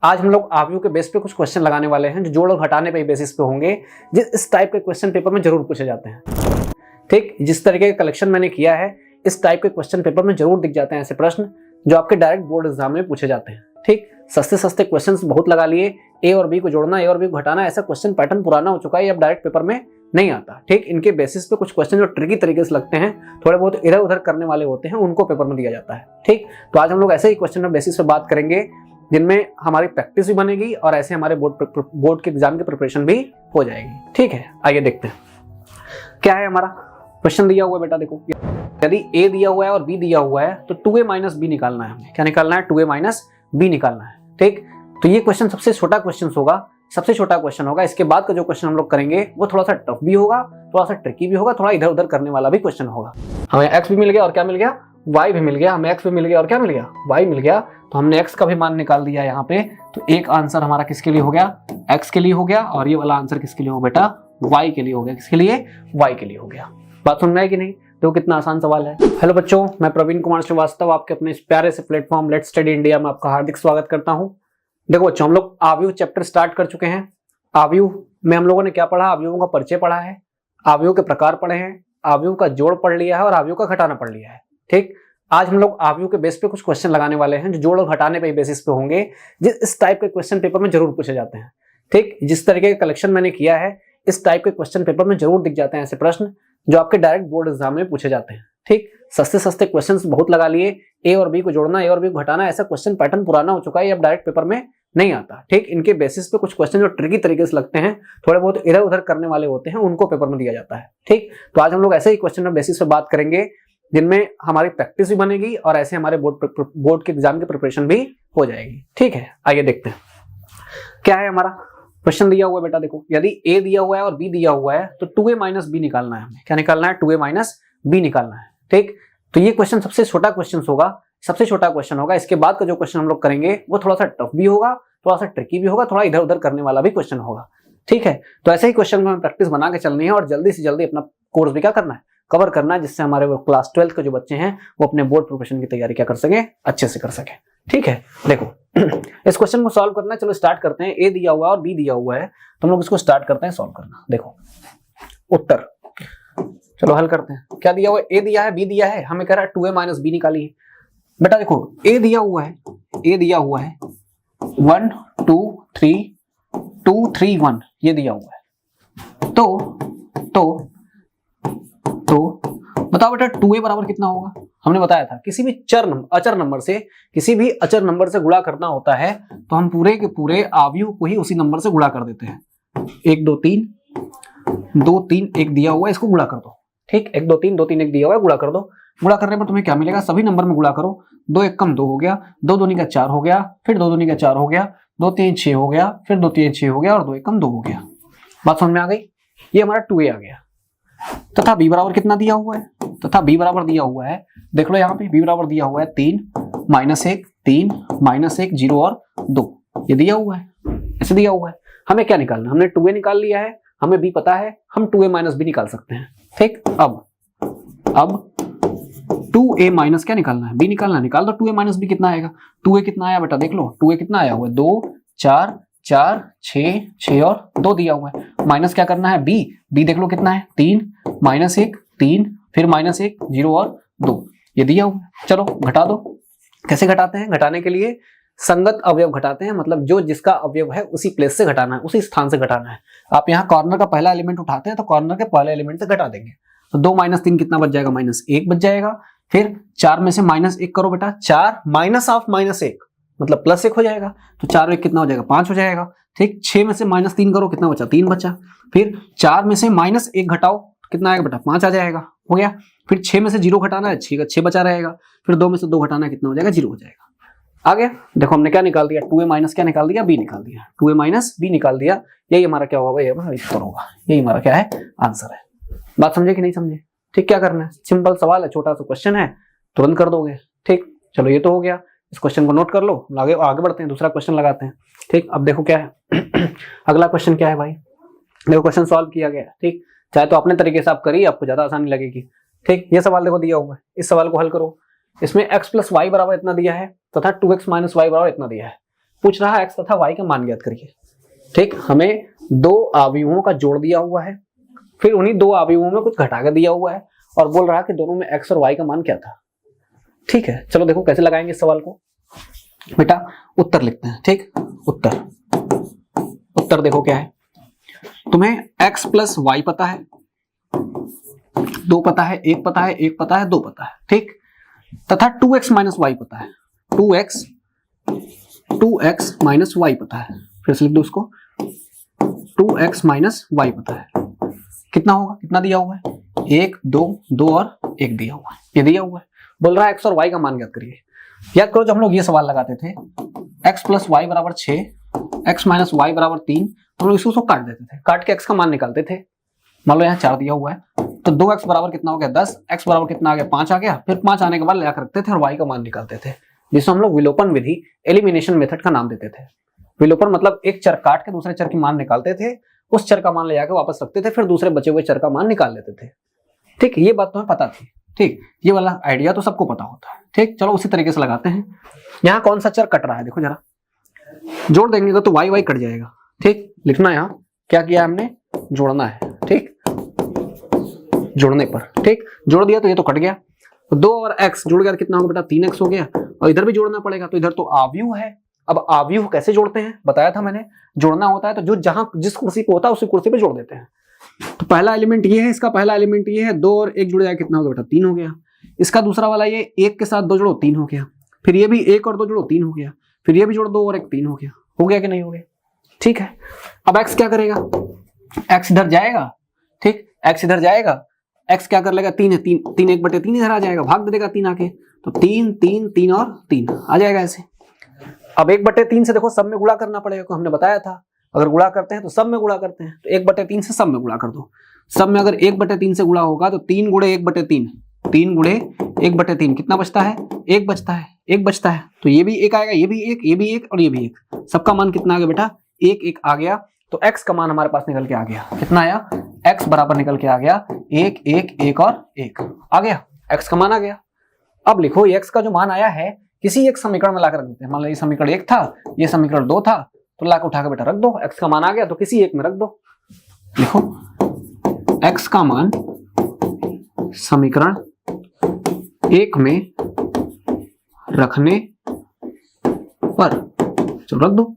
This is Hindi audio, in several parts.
आज हम लोग आव्यूह के बेस पे कुछ क्वेश्चन लगाने वाले हैं जो जोड़ और घटाने पे बेसिस पे होंगे, इस टाइप के क्वेश्चन पेपर में जरूर पूछे जाते हैं। ठीक, जिस तरीके का कलेक्शन मैंने किया है इस टाइप के क्वेश्चन पेपर में जरूर दिख जाते हैं ऐसे प्रश्न जो आपके डायरेक्ट बोर्ड एग्जाम में पूछे जाते हैं। ठीक, सस्ते सस्ते क्वेश्चंस बहुत लगा लिए, ए और बी को जोड़ना, ए और बी को घटाना, ऐसा क्वेश्चन पैटर्न पुराना हो चुका है, ये अब डायरेक्ट पेपर में नहीं आता। ठीक, इनके बेसिस पे कुछ क्वेश्चन जो ट्रिकी तरीके से लगते हैं, थोड़े बहुत इधर उधर करने वाले होते हैं, उनको पेपर में दिया जाता है। ठीक, तो आज हम लोग ऐसे ही क्वेश्चन बेसिस पे बात करेंगे जिनमें हमारी प्रैक्टिस भी बनेगी और ऐसे हमारे बोर्ड के एग्जाम की प्रिपरेशन भी हो जाएगी। ठीक है, आइए देखते हैं क्या है हमारा क्वेश्चन दिया हुआ है। बेटा देखो, यदि ए दिया हुआ है और बी दिया हुआ है तो 2a - b निकालना है। हमें क्या निकालना है? 2a - b निकालना है। ठीक, तो ये क्वेश्चन सबसे छोटा क्वेश्चन होगा, सबसे छोटा क्वेश्चन होगा। इसके बाद का जो क्वेश्चन हम लोग करेंगे वो थोड़ा सा टफ भी होगा, थोड़ा सा ट्रिकी भी होगा, थोड़ा इधर उधर करने वाला भी क्वेश्चन होगा। हमें x भी मिल गया और क्या मिल गया? y भी मिल गया। हमें x भी मिल गया और क्या मिल गया? y मिल गया। तो हमने x का भी मान निकाल दिया यहाँ पे। तो एक आंसर हमारा किसके लिए हो गया? x के लिए हो गया, और ये वाला आंसर किसके लिए हो बेटा? y के लिए हो गया। किसके लिए? y के लिए हो गया। बात समझ में आई कि नहीं? तो कितना आसान सवाल है। हेलो बच्चों, मैं प्रवीण कुमार श्रीवास्तव आपके अपने इस प्यारे से प्लेटफॉर्म लेट्स स्टडी इंडिया में आपका हार्दिक स्वागत करता हूं। देखो बच्चों, हम लोग आव्यूह चैप्टर स्टार्ट कर चुके हैं। आव्यूह में हम लोगों ने क्या पढ़ा? आव्यूहों का परिचय पढ़ा है, आव्यूह के प्रकार पढ़े हैं, आव्यूह का जोड़ पढ़ लिया है और आव्यूह का घटाना पढ़ लिया है। ठीक, आज हम लोग आव्यूह के बेस पे कुछ क्वेश्चन लगाने वाले हैं जो जोड़ और घटाने पे बेसिस पे होंगे, इस टाइप के क्वेश्चन पेपर में जरूर पूछे जाते हैं। ठीक, जिस तरीके का कलेक्शन मैंने किया है इस टाइप के क्वेश्चन पेपर में जरूर दिख जाते हैं ऐसे प्रश्न जो आपके डायरेक्ट बोर्ड एग्जाम में पूछे जाते हैं। ठीक, सस्ते सस्ते क्वेश्चंस बहुत लगा लिए, ए और बी को जोड़ना, ए और बी को घटाना, ऐसा क्वेश्चन पैटर्न पुराना हो चुका है, ये अब डायरेक्ट पेपर में नहीं आता। ठीक, इनके बेसिस पे कुछ क्वेश्चन जो ट्रिकी तरीके से लगते हैं, थोड़े बहुत इधर उधर करने वाले होते हैं, उनको पेपर में दिया जाता है। ठीक, तो आज हम लोग ऐसे ही क्वेश्चन बेसिस पे बात करेंगे जिनमें हमारी प्रैक्टिस भी बनेगी और ऐसे हमारे बोर्ड के एग्जाम की प्रिपरेशन भी हो जाएगी। ठीक है, आइए देखते हैं क्या है हमारा क्वेश्चन दिया हुआ है। बेटा देखो, यदि a दिया हुआ है और b दिया हुआ है तो 2a - b निकालना है। हमें क्या निकालना है? 2a - b निकालना है। ठीक, तो ये क्वेश्चन सबसे छोटा क्वेश्चन होगा, सबसे छोटा क्वेश्चन होगा। इसके बाद का जो क्वेश्चन हम लोग करेंगे वो थोड़ा सा टफ भी होगा, थोड़ा सा ट्रिकी भी होगा, थोड़ा इधर उधर करने वाला भी क्वेश्चन होगा। ठीक है, तो ऐसे ही क्वेश्चन में हमें प्रैक्टिस बना के चलनी है और जल्दी से जल्दी अपना कोर्स भी क्या करना है? कवर करना है, जिससे हमारे क्लास 12 के जो बच्चे हैं वो अपने बोर्ड प्रिपरेशन की तैयारी क्या कर सके? अच्छे से कर सके। ठीक है, देखो इस क्वेश्चन को सॉल्व करना है। चलो स्टार्ट करते हैं। ए दिया हुआ है और बी दिया हुआ है तो हम लोग इसको स्टार्ट करते हैं सॉल्व करना। देखो उत्तर, चलो हल करते हैं। क्या दिया हुआ है? ए दिया है, बी दिया है, हमें कह रहा है 2a - b निकालिए। बेटा देखो, ए दिया हुआ है, ए दिया हुआ है 1 2 3 2 3 1, ये दिया हुआ है। तो बताओ बेटा 2a बराबर कितना होगा? हमने बताया था किसी भी अचर नंबर से गुणा करना होता है तो हम पूरे के पूरे आव्यूह को ही उसी नंबर से गुणा कर देते हैं। 1 2 3 2 3 1 दिया हुआ है, इसको गुणा कर दो। ठीक, 1 2 3 2 3 1 दिया हुआ है, गुणा कर दो। गुणा करने पर तुम्हें क्या मिलेगा? सभी नंबर में गुणा करो। 2 1 कम 2 हो गया, 2 दूनी का 4 हो गया, फिर 2 दूनी का 4 हो गया, 2 3 6 हो गया, फिर 2 3 6 हो गया और 2 1 कम 2 हो गया। बात समझ में आ गई? ये हमारा 2a आ गया। तथा b बराबर कितना दिया हुआ है? तथा b बराबर दिया हुआ है, देख लो यहाँ पे b बराबर दिया हुआ है 3 -1 3 -1 0 और 2, ये दिया हुआ है, ऐसे दिया हुआ है। हमें क्या निकालना? हमने 2a निकाल लिया है, हमें b पता है, हम 2a - b निकाल सकते हैं। ठीक, अब 2a क्या निकालना है? b निकालना है। निकाल दो। 2a - b कितना आएगा? 2a कितना आया बेटा? देख लो 2a कितना आया हुआ है? 2 4 4 6 6 और 2 दिया हुआ है। माइनस क्या करना है? b देख लो कितना है? 3 -1 3 फिर -1 0 और 2, ये दिया हुआ है। चलो घटा दो। कैसे घटाते हैं? घटाने के लिए संगत अवयव घटाते हैं, मतलब जो जिसका अवयव है उसी प्लेस से घटाना है, उसी स्थान से घटाना है। आप यहाँ कॉर्नर का पहला एलिमेंट उठाते हैं तो कॉर्नर के पहले एलिमेंट से घटा देंगे। तो 2 - 3 कितना बच जाएगा? -1 बच जाएगा। फिर 4 में से -1 करो बेटा, 4 -1 मतलब +1 हो जाएगा। तो 4 1 कितना हो जाएगा? 5 हो जाएगा। ठीक, 6 में से -3 करो, कितना बचा? 3 बचा। फिर 4 में से -1 घटाओ, कितना आएगा बेटा? 5 आ जाएगा। हो गया। फिर 6 में से 0 घटाना है, 6 का 6 बचा रहेगा। फिर 2 में से 2 घटाना है, कितना हो जाएगा? 0 हो जाएगा। आ गया। देखो हमने क्या निकाल दिया? 2a - क्या निकाल दिया? b निकाल दिया। 2a - b निकाल दिया। यही हमारा क्या होगा भाई? उत्तर होगा। यही हमारा क्या है? आंसर है। बात समझे कि नहीं समझे? ठीक, क्या करना है? सिंपल सवाल है, छोटा सा क्वेश्चन है, तुरंत कर दोगे। ठीक, चलो ये तो हो गया। इस क्वेश्चन को नोट कर लो, आगे बढ़ते हैं, दूसरा क्वेश्चन लगाते हैं। ठीक, अब देखो क्या है अगला क्वेश्चन क्या है भाई? देखो क्वेश्चन सॉल्व किया गया। ठीक, चाहे तो अपने तरीके से आप करिए, आपको ज्यादा आसानी लगेगी। ठीक, ये सवाल देखो दिया हुआ है, इस सवाल को हल करो। इसमें x + y बराबर इतना दिया है तथा 2x - y बराबर इतना दिया है। पूछ रहा है x तथा y का मान ज्ञात करिए। ठीक, हमें दो अवयवों का जोड़ दिया हुआ है, फिर उन्हीं दो अवयवों में कुछ घटा कर दिया हुआ है और बोल रहा है कि दोनों में x और y का मान क्या था। ठीक है, चलो देखो कैसे लगाएंगे इस सवाल को। बेटा उत्तर लिखते हैं। ठीक, उत्तर देखो क्या है। तुम्हें x प्लस वाई पता है, 2 पता है, 1 पता है, 1 पता है, 2 पता है। ठीक, तथा 2x माइनस वाई पता है, 2x माइनस वाई पता है। फिर से लिख दो उसको, 2x माइनस वाई पता है। कितना होगा, कितना दिया हुआ है, 1 2 2 और 1 दिया हुआ है, ये दिया हुआ है। बोल रहा है x और y का मान ज्ञात करिए। याद करो जब हम लोग ये सवाल लगाते थे x प्लस वाई बराबर 6, x माइनस वाई बराबर 3, हम लोग इसको काट देते थे, काट के x का मान निकालते थे। मान लो यहाँ 4 दिया हुआ है तो 2x बराबर कितना हो गया 10, x बराबर कितना आ गया 5 आ गया। फिर 5 आने के बाद लगा रखते थे और y का मान निकालते थे, जिसको हम लोग विलोपन विधि, एलिमिनेशन मेथड का नाम देते थे। विलोपन मतलब एक चर काट के दूसरे चर की मान निकालते थे, उस चर का मान ले जाकर वापस रखते थे, फिर दूसरे बचे हुए चर का मान निकाल लेते थे। ठीक, ये बात तुम्हें पता थी। ठीक, ये वाला आइडिया तो सबको पता होता है। ठीक, चलो उसी तरीके से लगाते हैं। यहाँ कौन सा चर कट रहा है देखो जरा, जोड़ देंगे तो y कट जाएगा। ठीक, लिखना यहाँ क्या किया हमने, जोड़ना है। ठीक, जोड़ने पर, ठीक, जोड़ दिया तो ये तो कट गया, तो 2 और x जुड़ गया कितना होगा बेटा 3x हो गया, और इधर भी जोड़ना पड़ेगा तो इधर तो आव्यूह है। अब आव्यूह कैसे जोड़ते हैं बताया था मैंने, जोड़ना होता है तो जो जहां जिस कुर्सी पे होता है उसी कुर्सी पे जोड़ देते हैं। तो पहला एलिमेंट ये है, इसका पहला एलिमेंट ये है, 2 और 1 जुड़ जाए कितना होगा बेटा 3 हो गया। इसका दूसरा वाला ये 1 के साथ 2 जोड़ो 3 हो गया, फिर ये भी 1 और 2 जोड़ो 3 हो गया, फिर ये भी जोड़ 2 और 1 3 हो गया। हो गया कि नहीं हो गया। ठीक है, अब x क्या करेगा, x इधर जाएगा। ठीक, x इधर जाएगा, x क्या कर लेगा 3 है, 3 1/3 इधर आ जाएगा, भाग दे देगा 3 आके, तो 3 3 3 और 3 आ जाएगा ऐसे। अब 1/3 से देखो सब में गुणा करना पड़ेगा, हमने बताया था अगर गुणा करते हैं तो सब में गुणा करते हैं, तो 1/3 से सब में गुणा कर दो। सब में अगर 1/3 से गुणा होगा तो 3 गुणे 1/3, 3 गुणे 1/3 कितना बचता है, 1 बचता है, 1 बचता है। तो ये भी 1 आएगा, ये भी 1, ये भी 1 और ये भी 1, सबका मान कितना आ गया बेटा 1 1 आ गया। तो x का मान हमारे पास निकल के आ गया, कितना आया, x बराबर निकल के आ गया 1 1 1 और 1 आ गया, x का मान आ गया। अब लिखो x का जो मान आया है किसी एक समीकरण में लाकर रख देते हैं। मान लो ये समीकरण 1 था, ये समीकरण 2 था, तो लाकर उठाकर बेटा रख दो, x का मान आ गया तो किसी एक में रख दो। लिखो x का मान समीकरण 1 में रखने पर, चलो रख दो,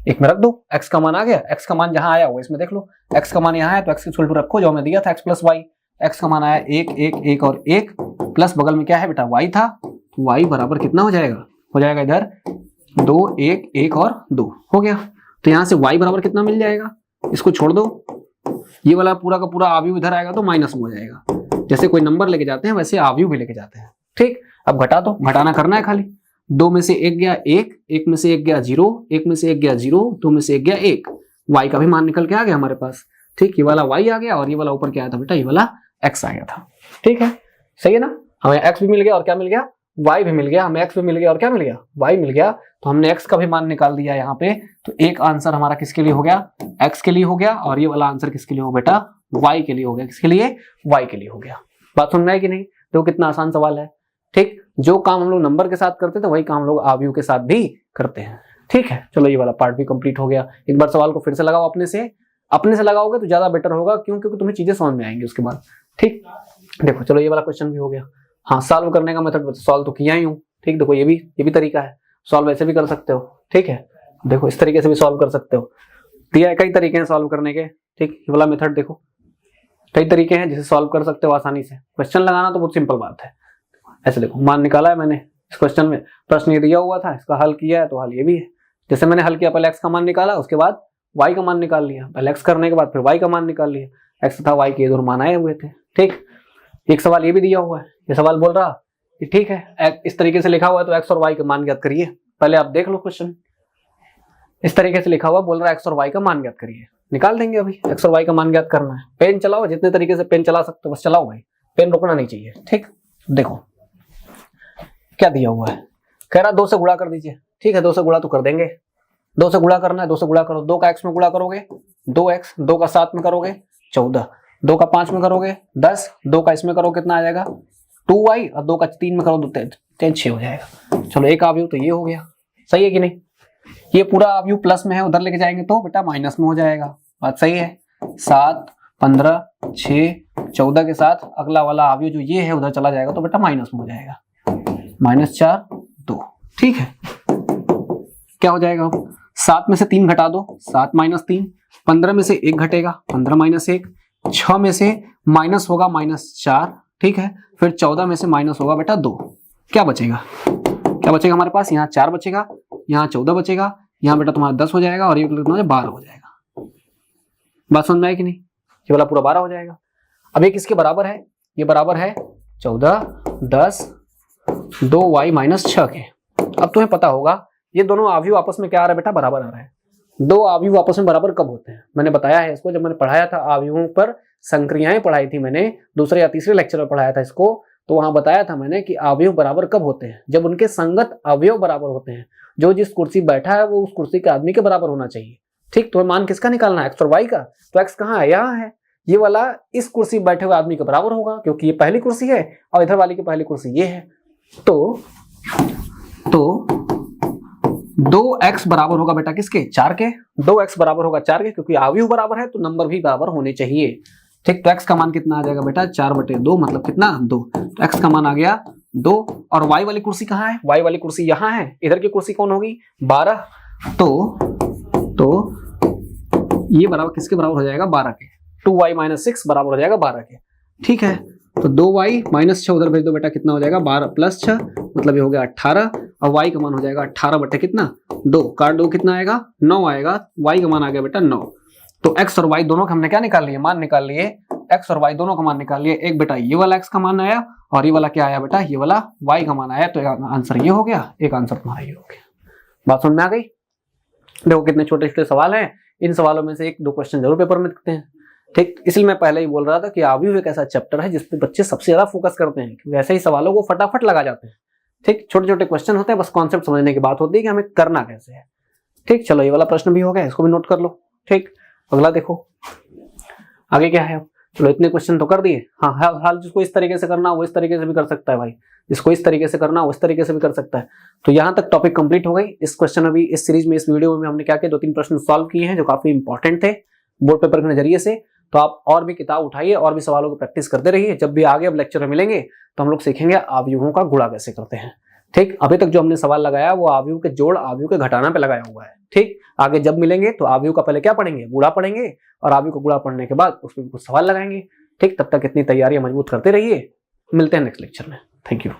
1 में रख दो, x का मान आ गया। x का मान जहां आया वो इसमें देख लो, x का मान यहाँ है तो x इक्वल टू रखो जो हमें दिया था x प्लस वाई। x का मान आया 1 1 1 और 1, प्लस बगल में क्या है बेटा y था, तो y बराबर कितना हो जाएगा इधर 2 1 1 और 2 हो गया। तो यहाँ से y बराबर कितना मिल जाएगा, इसको छोड़ दो, ये वाला पूरा का पूरा आव्यूह इधर आएगा तो माइनस में हो जाएगा। जैसे कोई नंबर लेके जाते हैं वैसे आव्यूह भी लेके जाते हैं। ठीक, अब घटा दो, घटाना करना है खाली, 2 में से 1 गया 1, 1 में से 1 गया 0, 1 में से 1 गया 0, 2 में से 1 गया 1, y का भी मान निकल के आ गया हमारे पास। ठीक, ये वाला y आ गया और ये वाला ऊपर क्या आया था बेटा, ये वाला x आ गया था। ठीक है, सही है ना, हमें x भी मिल गया और क्या मिल गया, y भी मिल गया, हमें x भी मिल गया और क्या मिल गया, y मिल गया। तो हमने x का भी मान निकाल दिया यहाँ पे, तो एक आंसर हमारा किसके लिए हो गया, x के लिए हो गया, और ये वाला आंसर किसके लिए हो बेटा, y के लिए हो गया। किसके लिए, y के लिए हो गया। बात समझ में आई कि नहीं, तो कितना आसान सवाल है। ठीक, जो काम हम लोग नंबर के साथ करते थे वही काम हम लोग आव्यूह के साथ भी करते हैं। ठीक है, चलो ये वाला पार्ट भी कंप्लीट हो गया। एक बार सवाल को फिर से लगाओ, अपने से लगाओगे तो ज्यादा बेटर होगा, क्योंकि तुम्हें चीजें समझ में आएंगी उसके बाद। ठीक, देखो चलो ये वाला क्वेश्चन भी हो गया। हाँ, सॉल्व करने का मेथड सॉल्व तो किया ही हूँ। ठीक, देखो ये भी तरीका है, सॉल्व ऐसे भी कर सकते हो। ठीक है, देखो इस तरीके से भी सॉल्व कर सकते हो, दिया है कई तरीके हैं सॉल्व करने के। ठीक, ये वाला मेथड देखो कई तरीके हैं जिसे सॉल्व कर सकते हो आसानी से। क्वेश्चन लगाना तो बहुत सिंपल बात है। ऐसे देखो, मान निकाला है मैंने, इस क्वेश्चन में प्रश्न ये दिया हुआ था, इसका हल किया है तो हल ये भी है। जैसे मैंने हल किया, पहले x का मान निकाला, उसके बाद y का मान निकाल लिया, पहले x करने के बाद फिर y का मान निकाल लिया, x तथा y के दोनों मान आए हुए थे। ठीक, एक सवाल ये भी दिया हुआ है, ये सवाल बोल रहा कि ठीक है इस तरीके से लिखा हुआ है तो x और y का मान ज्ञात करिए। पहले आप देख लो क्वेश्चन, इस तरीके से लिखा हुआ बोल रहा है x और y का मान ज्ञात करिए। निकाल देंगे अभी, x और y का मान ज्ञात करना है। पेन चलाओ, जितने तरीके से पेन चला सकते हो बस चलाओ भाई, पेन रोकना नहीं चाहिए। ठीक, देखो क्या दिया हुआ है, कह रहा 2 से गुणा कर दीजिए। ठीक है, 2 से गुणा तो कर देंगे, 2 से गुणा करना है, 2 से गुणा करो। 2 का x में गुणा करोगे 2x, 2 का 7 में करोगे 14, 2 का 5 में करोगे 10, 2 का इसमें करो कितना आ जाएगा 2y, और 2 का 3 में करो 6 हो जाएगा। चलो एक आव्यूह तो ये हो गया, सही है कि नहीं। ये पूरा अवयव प्लस में है, उधर लेके जाएंगे तो बेटा माइनस में हो जाएगा। बात सही है। 7, 15, 6, 14 के साथ अगला वाला अवयव जो ये है उधर चला जाएगा तो बेटा माइनस में हो जाएगा। -4, 2। ठीक है, क्या हो जाएगा? 7 में से 3 घटा दो, 7 - 3। 15 में से 1 घटेगा, 15 - 1। 6 में से माइनस होगा -4। ठीक है, फिर 14 में से माइनस होगा बेटा 2। क्या बचेगा? क्या बचेगा हमारे पास? यहाँ 4 बचेगा, यहाँ 14 बचेगा, यहाँ बेटा तुम्हारा 10 हो जाएगा और ये कितना 12 हो जाएगा। बात समझ में आई कि नहीं? ये वाला पूरा 12 हो जाएगा। अब ये किसके बराबर है? ये बराबर है 14, 10, 2y - 6 के। अब तुम्हें पता होगा ये दोनों अवयव आपस में क्या आ रहा है बेटा? बराबर आ रहा है। दो अवयव आपस में बराबर कब होते हैं? मैंने बताया है इसको, जब मैंने पढ़ाया था अवयवों पर संक्रियाएं पढ़ाई थी मैंने, दूसरे या तीसरे लेक्चर में पढ़ाया था इसको, तो वहां बताया था मैंने कि अवयव बराबर कब होते हैं? जब उनके संगत अवयव बराबर होते हैं। जो जिस कुर्सी बैठा है वो उस कुर्सी के आदमी के बराबर होना चाहिए। ठीक, तो मान किसका निकालना है? एक्स और वाई का। तो एक्स कहाँ है? यहाँ है। ये वाला इस कुर्सी बैठे हुए आदमी के बराबर होगा क्योंकि ये पहली कुर्सी है और इधर वाली की पहली कुर्सी ये है। तो 2x बराबर होगा बेटा किसके? 4 के। 2x बराबर होगा 4 के, क्योंकि अवयव बराबर है तो नंबर भी बराबर होने चाहिए। ठीक, तो x का मान कितना आ जाएगा बेटा? 4/2 मतलब कितना? 2। तो x का मान आ गया 2। और y वाली कुर्सी कहाँ है? y वाली कुर्सी यहाँ है। इधर की कुर्सी कौन होगी? 12। तो ये बराबर किसके बराबर हो जाएगा? 12 के। 2y - 6 बराबर हो जाएगा 12 के। ठीक है, तो 2y - 6 उधर भेज दो बेटा, कितना हो जाएगा? 12 + 6 मतलब ये हो गया 18। और y का मान हो जाएगा 18 बटे कितना? 2। काट दो, कितना आएगा? 9 आएगा। y का मान आ गया बेटा 9। तो x और y दोनों का हमने क्या निकाल लिए? मान निकाल लिए। x और y दोनों का मान निकाल लिए। एक बेटा ये वाला x का मान आया और ये वाला क्या आया बेटा? ये वाला y का मान आया। तो आंसर ये हो गया, एक आंसर तुम्हारा ये हो गया। बात समझ में आ गई? देखो कितने छोटे छोटे सवाल हैं। इन सवालों में से 1-2 क्वेश्चन जरूर पेपर में दिखते हैं। ठीक, इसलिए मैं पहले ही बोल रहा था कि अवयव एक ऐसा चैप्टर है जिसपे बच्चे सबसे ज्यादा फोकस करते हैं, क्योंकि ऐसे ही सवालों को फटाफट लगा जाते हैं। ठीक, छोटे छोटे क्वेश्चन होते हैं, बस कॉन्सेप्ट समझने की बात होती है कि हमें करना कैसे है। ठीक, चलो ये वाला प्रश्न भी हो गया, इसको भी नोट कर लो। ठीक, अगला देखो आगे क्या है। चलो इतने क्वेश्चन तो कर दिए। हाँ, हाल जिसको इस तरीके से करना वो इस तरीके से भी कर सकता है भाई, जिसको इस तरीके से करना वो इस तरीके से भी कर सकता है। तो यहाँ तक टॉपिक कंप्लीट हो गई। इस क्वेश्चन में भी, इस सीरीज में, इस वीडियो में हमने क्या किया? 2-3 प्रश्न सॉल्व किए हैं जो काफी इंपॉर्टेंट थे बोर्ड पेपर के नजरिए से। तो आप और भी किताब उठाइए और भी सवालों की प्रैक्टिस करते रहिए। जब भी आगे अब लेक्चर में मिलेंगे तो हम लोग सीखेंगे अवयवों का गुणा कैसे करते हैं। ठीक, अभी तक जो हमने सवाल लगाया वो अवयव के जोड़, अवयव के घटाना पे लगाया हुआ है। ठीक, आगे जब मिलेंगे तो अवयव का पहले क्या पढ़ेंगे? गुणा पढ़ेंगे, और अवयव को गुणा पढ़ने के बाद उसमें कुछ सवाल लगाएंगे। ठीक, तब तक इतनी तैयारियां मजबूत करते रहिए। मिलते हैं नेक्स्ट लेक्चर में। Thank you.